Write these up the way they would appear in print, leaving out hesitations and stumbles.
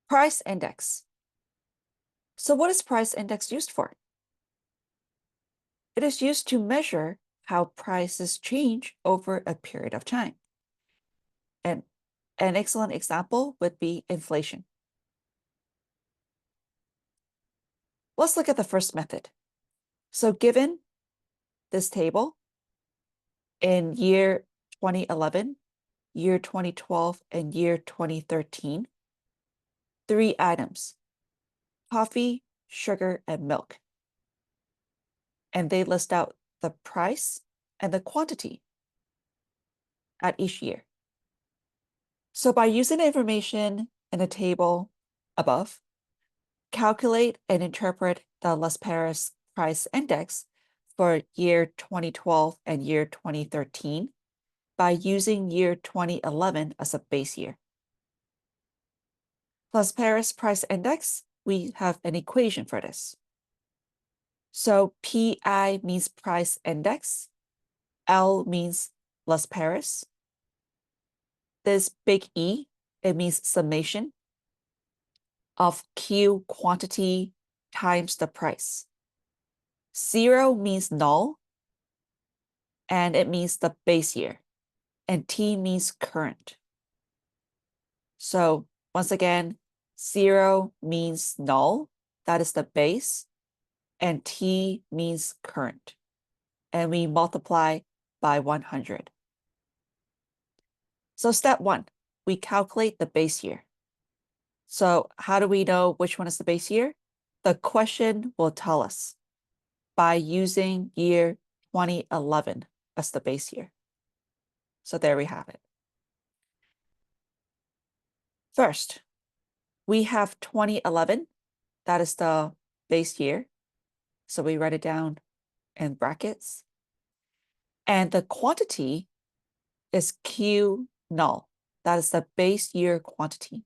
Price index. So what is price index used for? It is used to measure how prices change over a period of time. And an excellent example would be inflation. Let's look at the first method. So given this table, in year 2011, year 2012, and year 2013, 3 items: coffee, sugar, and milk. And they list out the price and the quantity at each year. So by using the information in the table above, calculate and interpret the Las Perez price index for year 2012 and year 2013 by using year 2011 as a base year. Las Perez price index, we have an equation for this. So PI means price index, L means Las Perez. This big E, it means summation of Q quantity times the price. 0 means null, and it means the base year, and T means current. So once again, 0 means null, that is the base, and T means current. And we multiply by 100. So step 1, we calculate the base year. So how do we know which one is the base year? The question will tell us by using year 2011 as the base year. So there we have it. First, we have 2011. That is the base year. So we write it down in brackets. And the quantity is Q null. That is the base year quantity.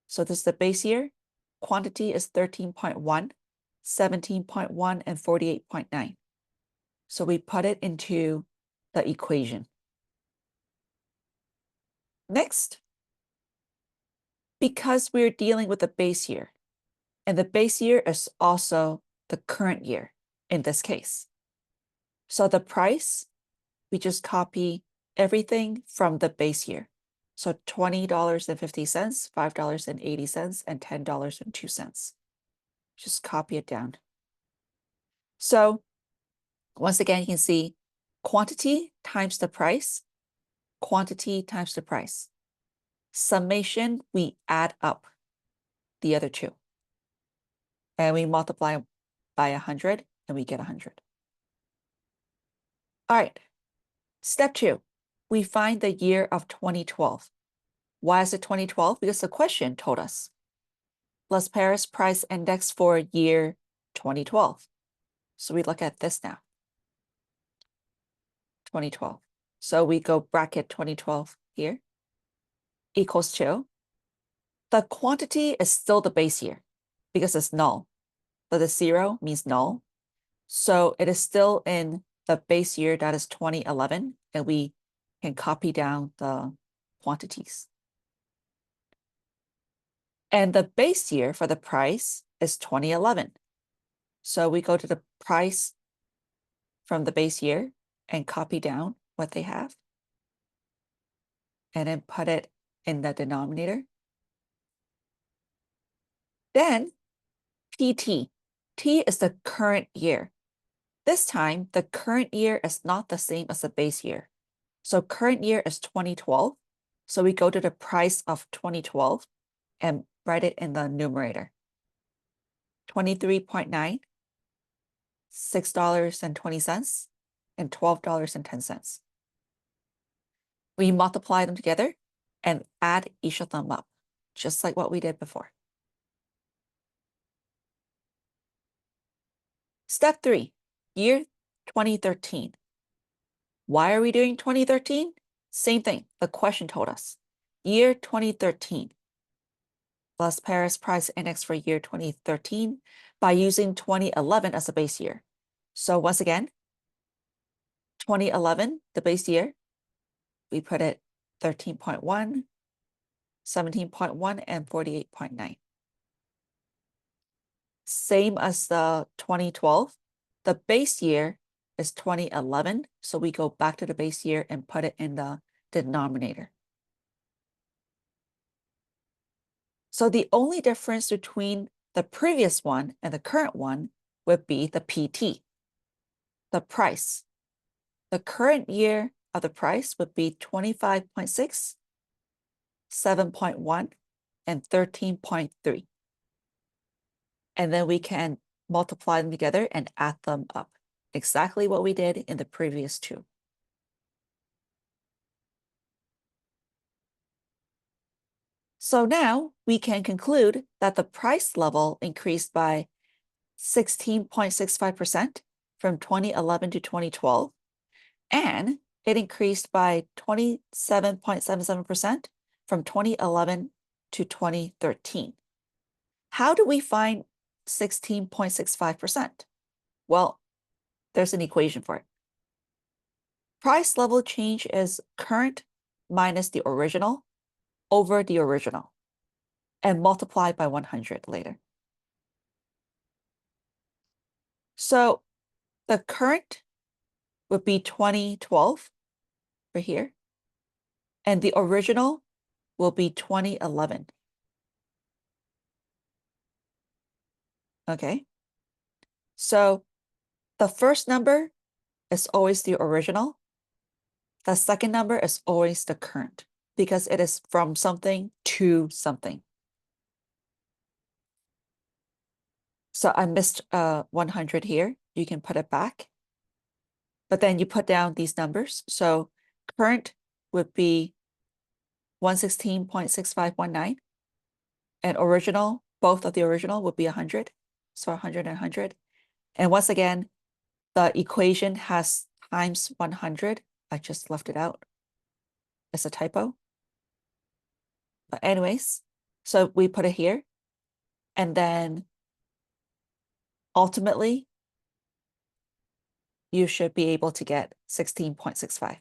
So this is the base year. Quantity is 13.1, 17.1, and 48.9. So we put it into the equation. Next, because we're dealing with the base year, and the base year is also the current year in this case. So the price, we just copy everything from the base year. So $20.50, $5.80, and $10.02. Just copy it down. So once again, you can see quantity times the price, quantity times the price. Summation, we add up the other two. And we multiply by 100, and we get 100. All right, step 2, we find the year of 2012. Why is it 2012? Because the question told us Las Perez price index for year 2012. So we look at this now. 2012. So we go bracket 2012 here, equals to, the quantity is still the base year because it's null, but the 0 means null. So it is still in the base year, that is 2011, and we can copy down the quantities. And the base year for the price is 2011. So we go to the price from the base year and copy down what they have, and then put it in the denominator. Then PT. T is the current year. This time, the current year is not the same as the base year. So current year is 2012. So we go to the price of 2012 and write it in the numerator. 23.9, $6.20, and $12.10. We multiply them together and add each of them up, just like what we did before. Step 3, year 2013. Why are we doing 2013? Same thing, the question told us. Year 2013. Las Perez price index for year 2013 by using 2011 as a base year. So once again, 2011, the base year, we put it 13.1, 17.1, and 48.9. Same as the 2012. The base year is 2011, so we go back to the base year and put it in the denominator. So the only difference between the previous one and the current one would be the PT, the price. The current year of the price would be 25.6, 7.1, and 13.3. And then we can multiply them together and add them up. Exactly what we did in the previous two. So now we can conclude that the price level increased by 16.65% from 2011 to 2012, and it increased by 27.77% from 2011 to 2013. How do we find 16.65%? Well, there's an equation for it. Price level change is current minus the original over the original and multiplied by 100 later. So the current would be 2012 for here, and the original will be 2011. Okay, so the first number is always the original. The second number is always the current because it is from something to something. So I missed 100 here. You can put it back. But then you put down these numbers. So current would be 116.6519. And original, both of the original would be 100. So 100 and 100. And once again, the equation has times 100. I just left it out. It's a typo. But anyways, so we put it here. And then ultimately, you should be able to get 16.65.